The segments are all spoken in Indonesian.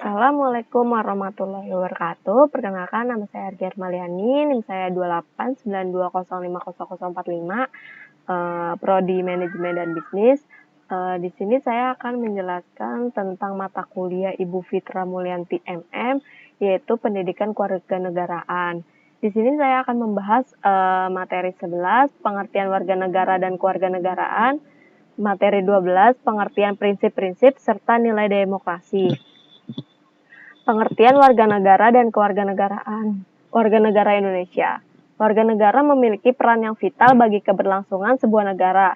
Assalamualaikum warahmatullahi wabarakatuh. Perkenalkan, nama saya Argi Armaliani, NIM saya 2892050045, Prodi Manajemen dan Bisnis. Di sini saya akan menjelaskan tentang mata kuliah Ibu Fitra Mulyanti MM, yaitu Pendidikan Kewarganegaraan. Di sini saya akan membahas materi 11, Pengertian Warga Negara dan Kewarganegaraan, materi 12, Pengertian Prinsip-prinsip serta Nilai Demokrasi. Pengertian warga negara dan kewarganegaraan. Warga negara Indonesia. Warga negara memiliki peran yang vital bagi keberlangsungan sebuah negara.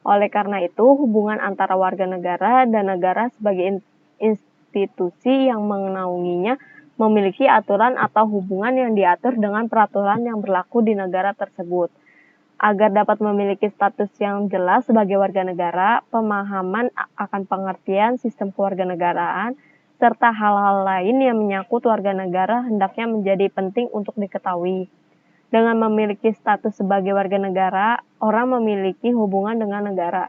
Oleh karena itu, hubungan antara warga negara dan negara sebagai institusi yang menaunginya memiliki aturan atau hubungan yang diatur dengan peraturan yang berlaku di negara tersebut. Agar dapat memiliki status yang jelas sebagai warga negara, pemahaman akan pengertian sistem kewarganegaraan serta hal-hal lain yang menyangkut warga negara hendaknya menjadi penting untuk diketahui. Dengan memiliki status sebagai warga negara, orang memiliki hubungan dengan negara.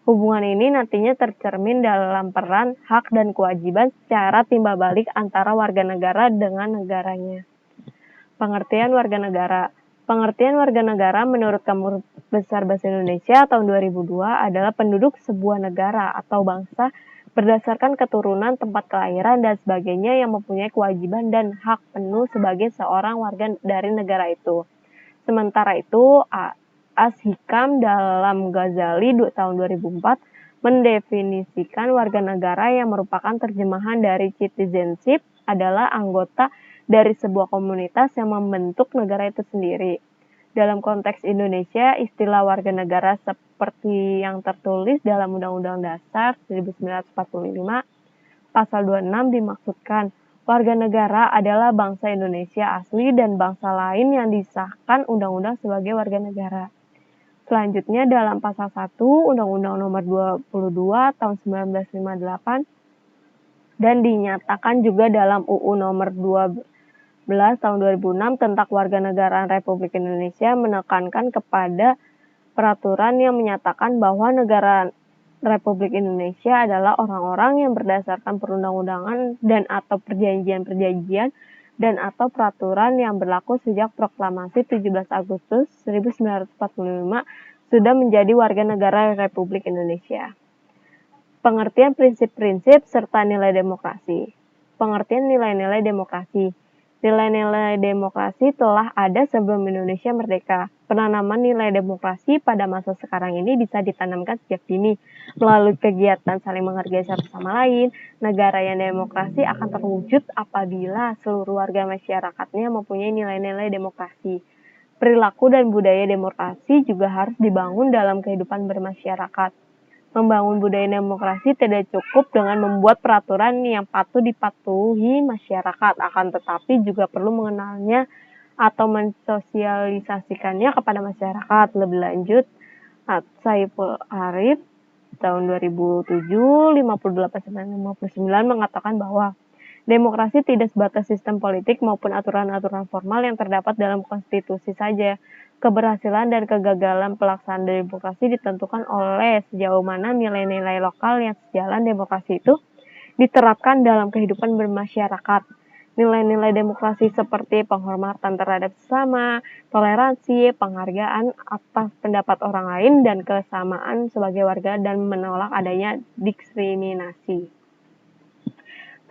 Hubungan ini nantinya tercermin dalam peran, hak, dan kewajiban secara timbal balik antara warga negara dengan negaranya. Pengertian warga negara. Pengertian warga negara menurut Kamus Besar Bahasa Indonesia tahun 2002 adalah penduduk sebuah negara atau bangsa berdasarkan keturunan, tempat kelahiran, dan sebagainya yang mempunyai kewajiban dan hak penuh sebagai seorang warga dari negara itu. Sementara itu, As Hikam dalam Ghazali tahun 2004 mendefinisikan warga negara yang merupakan terjemahan dari citizenship adalah anggota dari sebuah komunitas yang membentuk negara itu sendiri. Dalam konteks Indonesia, istilah warga negara seperti yang tertulis dalam Undang-Undang Dasar 1945, Pasal 26 dimaksudkan, warga negara adalah bangsa Indonesia asli dan bangsa lain yang disahkan undang-undang sebagai warga negara. Selanjutnya dalam Pasal 1 Undang-Undang Nomor 22 Tahun 1958 dan dinyatakan juga dalam UU Nomor 12 Tahun 2006 tentang Kewarganegaraan Republik Indonesia menekankan kepada peraturan yang menyatakan bahwa negara Republik Indonesia adalah orang-orang yang berdasarkan perundang-undangan dan atau perjanjian-perjanjian dan atau peraturan yang berlaku sejak proklamasi 17 Agustus 1945 sudah menjadi warga negara Republik Indonesia. Pengertian prinsip-prinsip serta nilai demokrasi. Pengertian nilai-nilai demokrasi. Nilai-nilai demokrasi telah ada sebelum Indonesia merdeka. Penanaman nilai demokrasi pada masa sekarang ini bisa ditanamkan sejak dini. Melalui kegiatan saling menghargai satu sama lain, negara yang demokrasi akan terwujud apabila seluruh warga masyarakatnya mempunyai nilai-nilai demokrasi. Perilaku dan budaya demokrasi juga harus dibangun dalam kehidupan bermasyarakat. Membangun budaya demokrasi tidak cukup dengan membuat peraturan yang patut dipatuhi masyarakat, akan tetapi juga perlu mengenalnya atau mensosialisasikannya kepada masyarakat. Lebih lanjut, Saiful Arif tahun 2007, 58-59 mengatakan bahwa demokrasi tidak sebatas sistem politik maupun aturan-aturan formal yang terdapat dalam konstitusi saja. Keberhasilan dan kegagalan pelaksanaan demokrasi ditentukan oleh sejauh mana nilai-nilai lokal yang sejalan demokrasi itu diterapkan dalam kehidupan bermasyarakat. Nilai-nilai demokrasi seperti penghormatan terhadap sesama, toleransi, penghargaan atas pendapat orang lain, dan kesamaan sebagai warga dan menolak adanya diskriminasi.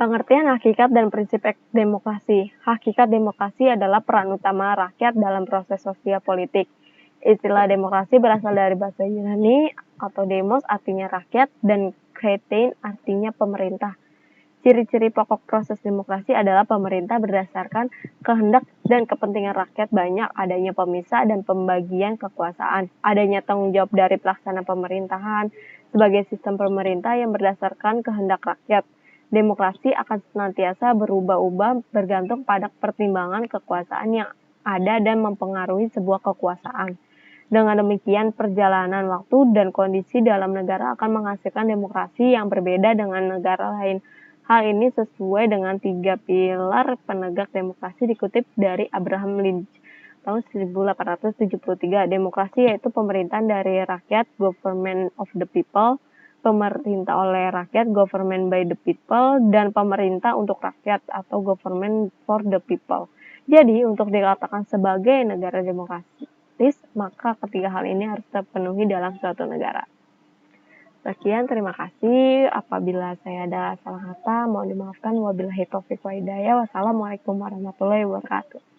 Pengertian hakikat dan prinsip demokrasi. Hakikat demokrasi adalah peran utama rakyat dalam proses sosial politik. Istilah demokrasi berasal dari bahasa Yunani atau demos artinya rakyat dan kretein artinya pemerintah. Ciri-ciri pokok proses demokrasi adalah pemerintah berdasarkan kehendak dan kepentingan rakyat banyak, adanya pemisah dan pembagian kekuasaan, adanya tanggung jawab dari pelaksana pemerintahan sebagai sistem pemerintah yang berdasarkan kehendak rakyat. Demokrasi akan senantiasa berubah-ubah bergantung pada pertimbangan kekuasaan yang ada dan mempengaruhi sebuah kekuasaan. Dengan demikian, perjalanan waktu dan kondisi dalam negara akan menghasilkan demokrasi yang berbeda dengan negara lain. Hal ini sesuai dengan 3 pilar penegak demokrasi dikutip dari Abraham Lynch tahun 1873. Demokrasi yaitu pemerintahan dari rakyat, government of the people. pemerintah oleh rakyat, government by the people, dan pemerintah untuk rakyat atau government for the people. Jadi, untuk dikatakan sebagai negara demokratis, maka ketiga hal ini harus terpenuhi dalam suatu negara. Sekian, terima kasih. Apabila saya ada salah kata, mohon dimaafkan. Wabillahi taufiq wa hidayah. Wassalamualaikum warahmatullahi wabarakatuh.